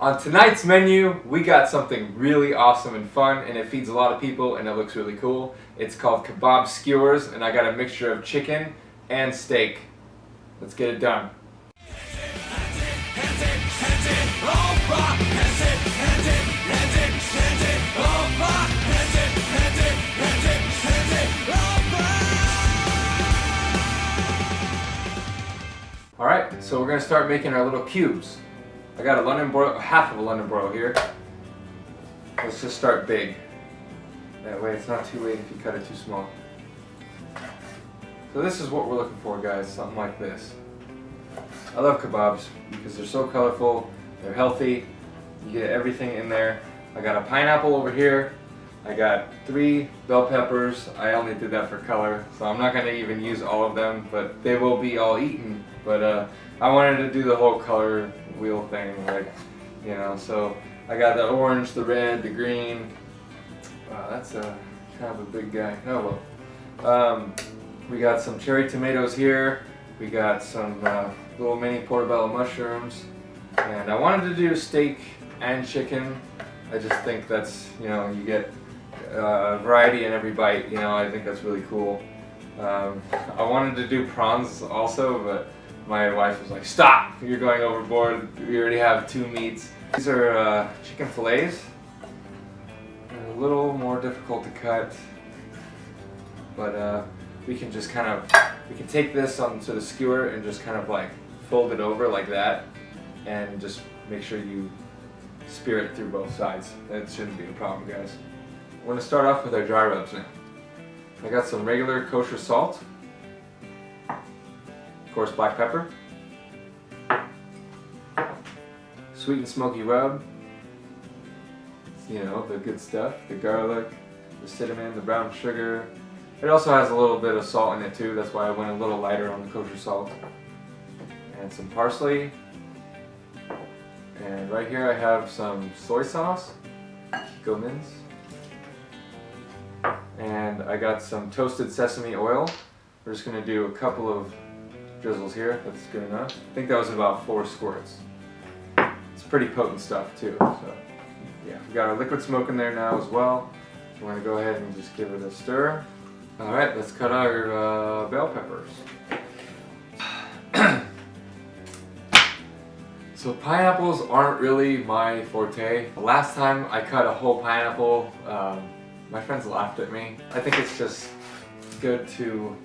On tonight's menu, we got something really awesome and fun, and it feeds a lot of people, and it looks really cool. It's called kebab skewers, and I got a mixture of chicken and steak. Let's get it done. Alright, so we're going to start making our little cubes. I got a London broil, half of a London broil here. Let's just start big. That way it's not too late if you cut it too small. So this is what we're looking for, guys, something like this. I love kebabs because they're so colorful, they're healthy, you get everything in there. I got a pineapple over here. I got 3 bell peppers. I only did that for color, so I'm not going to even use all of them, but they will be all eaten. But I wanted to do the whole color wheel thing, like, you know, so I got the orange, the red, the green. Wow, that's a kind of a big guy. Oh well. We got some cherry tomatoes here. We got some little mini portobello mushrooms. And I wanted to do steak and chicken. I just think that's, you know, you get variety in every bite, you know, I think that's really cool. I wanted to do prawns also, but my wife was like, stop, you're going overboard, we already have 2 meats. These are chicken fillets. They're a little more difficult to cut, but we can just kind of, we can take this onto the skewer and just kind of like fold it over like that and just make sure you spear it through both sides. That shouldn't be a problem, guys. We're going to start off with our dry rubs now. I got some regular kosher salt, of course black pepper, sweet and smoky rub, you know, the good stuff, the garlic, the cinnamon, the brown sugar. It also has a little bit of salt in it too, that's why I went a little lighter on the kosher salt. And some parsley. And right here I have some soy sauce, go mince. And I got some toasted sesame oil. We're just going to do a couple of drizzles here, that's good enough. I think that was about 4 squirts. It's pretty potent stuff too, so yeah. We got our liquid smoke in there now as well. So we're going to go ahead and just give it a stir. Alright, let's cut our bell peppers. So pineapples aren't really my forte. The last time I cut a whole pineapple, my friends laughed at me. I think it's just good to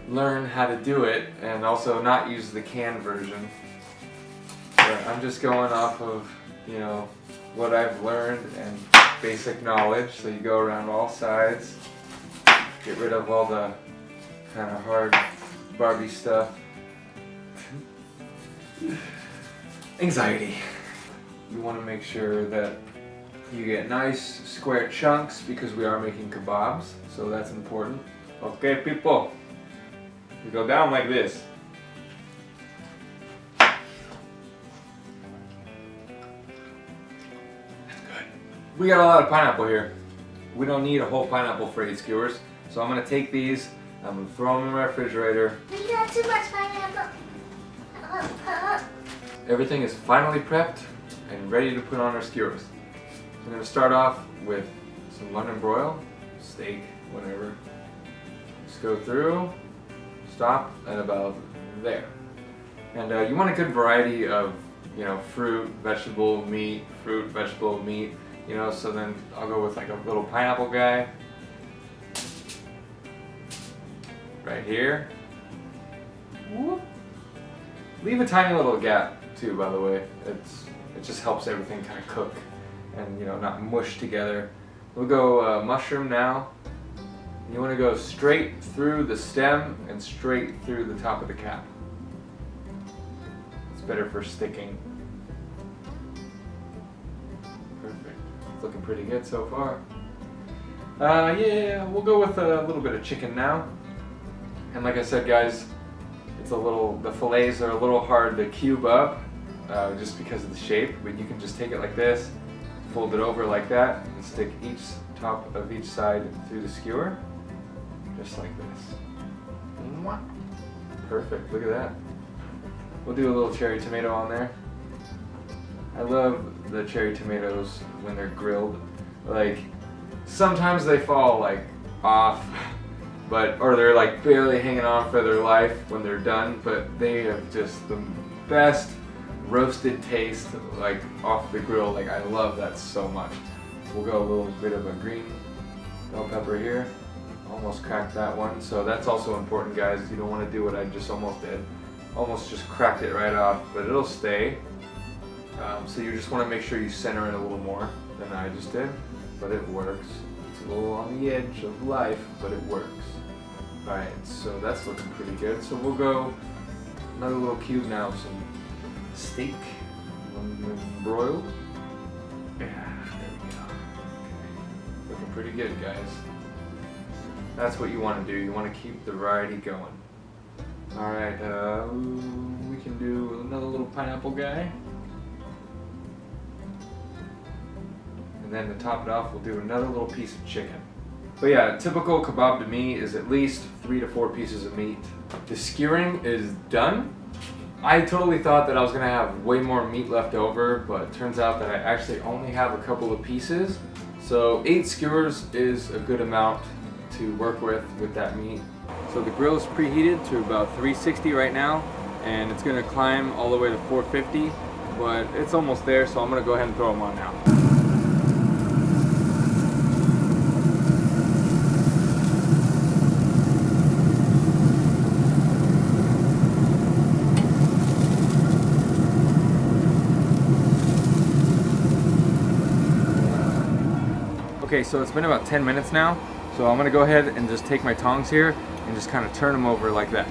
learn how to do it and also not use the canned version. But I'm just going off of, you know, what I've learned and basic knowledge. So you go around all sides, get rid of all the kind of hard Barbie stuff. Anxiety. You want to make sure that you get nice square chunks because we are making kebabs, so that's important. Okay, people, we go down like this. That's good. We got a lot of pineapple here. We don't need a whole pineapple for 8 skewers, so I'm going to take these, I'm going to throw them in my refrigerator. We got too much pineapple. Everything is finally prepped and ready to put on our skewers. So I'm going to start off with some London broil, steak, whatever. Just go through, stop at about there. And you want a good variety of, you know, fruit, vegetable, meat, fruit, vegetable, meat, you know, so then I'll go with like a little pineapple guy. Right here. Whoop. Leave a tiny little gap too, by the way. It just helps everything kind of cook and, you know, not mush together. We'll go mushroom now. You want to go straight through the stem and straight through the top of the cap. It's better for sticking. Perfect. It's looking pretty good so far. Yeah, we'll go with a little bit of chicken now. And like I said, guys, it's a little, the fillets are a little hard to cube up just because of the shape, but you can just take it like this, fold it over like that, and stick each top of each side through the skewer, just like this. Perfect, look at that. We'll do a little cherry tomato on there. I love the cherry tomatoes when they're grilled. Like, sometimes they fall like off, or they're like barely hanging on for their life when they're done, but they have just the best roasted taste, like off the grill. Like, I love that so much. We'll go a little bit of a green bell pepper here. Almost cracked that one, so that's also important, guys. You don't want to do what I just almost did. Almost just cracked it right off, but it'll stay. So you just want to make sure you center it a little more than I just did, but it works. It's a little on the edge of life, but it works. Alright, so that's looking pretty good. So we'll go another little cube now of some steak, broiled. Yeah, there we go. Okay. Looking pretty good, guys. That's what you want to do. You want to keep the variety going. Alright, we can do another little pineapple guy. And then to top it off, we'll do another little piece of chicken. But yeah, a typical kebab to me is at least 3 to 4 pieces of meat. The skewering is done. I totally thought that I was gonna have way more meat left over, but it turns out that I actually only have a couple of pieces. So 8 skewers is a good amount to work with that meat. So the grill is preheated to about 360 right now, and it's gonna climb all the way to 450, but it's almost there, so I'm gonna go ahead and throw them on now. Okay, so it's been about 10 minutes now, so I'm gonna go ahead and just take my tongs here and just kind of turn them over like that.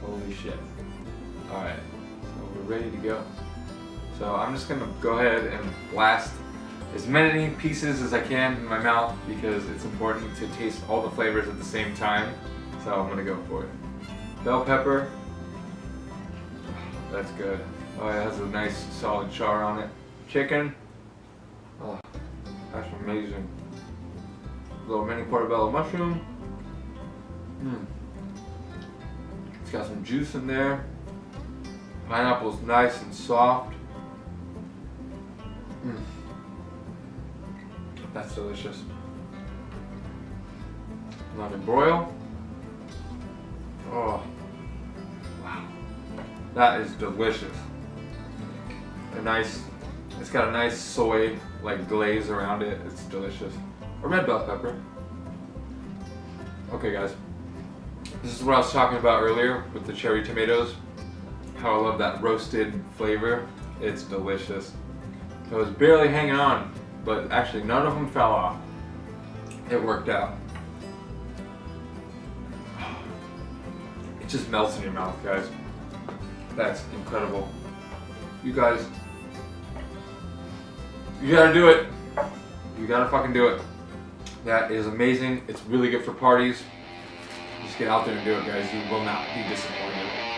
Holy shit. Alright, so we're ready to go. So I'm just gonna go ahead and blast as many pieces as I can in my mouth because it's important to taste all the flavors at the same time. So I'm gonna go for it. Bell pepper. That's good. Oh, it has a nice solid char on it. Chicken. Oh, that's amazing. Little mini portobello mushroom. It's got some juice in there. Pineapple's nice and soft. That's delicious. Lemon broil. Oh, wow. That is delicious. It's got a nice soy like glaze around it. It's delicious. A red bell pepper. Okay, guys. This is what I was talking about earlier with the cherry tomatoes. How I love that roasted flavor. It's delicious. It was barely hanging on, but actually none of them fell off. It worked out. It just melts in your mouth, guys. That's incredible. You guys, you gotta do it. You gotta fucking do it. That is amazing. It's really good for parties. Just get out there and do it, guys. You will not be disappointed.